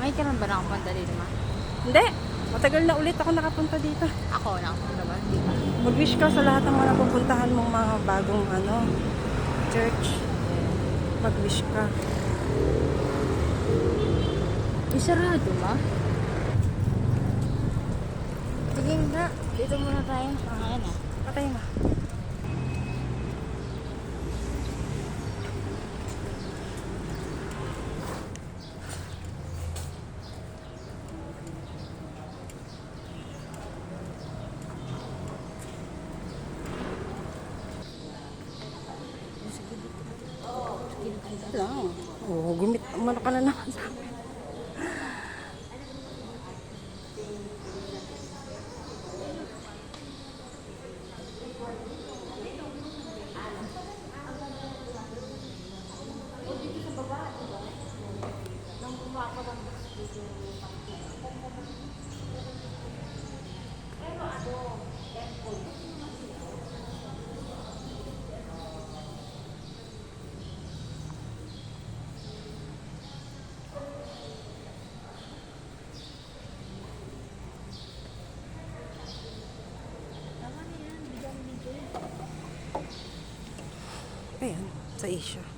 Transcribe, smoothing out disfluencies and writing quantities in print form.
Ay, ka ba nakapunta dito, ma? Hindi. Matagal na ulit ako nakapunta dito. Ako, nakapunta ba? Di ba? Mag-wish ka sa lahat ng mga napupuntahan mong mga bagong church. Mag-wish ka. Isarado, ma? Sige nga. Dito muna tayo. Ayan na. Patay na. Lang. Oh, gumit. Umano ka na naman sa akin. Ayan, sa Asia.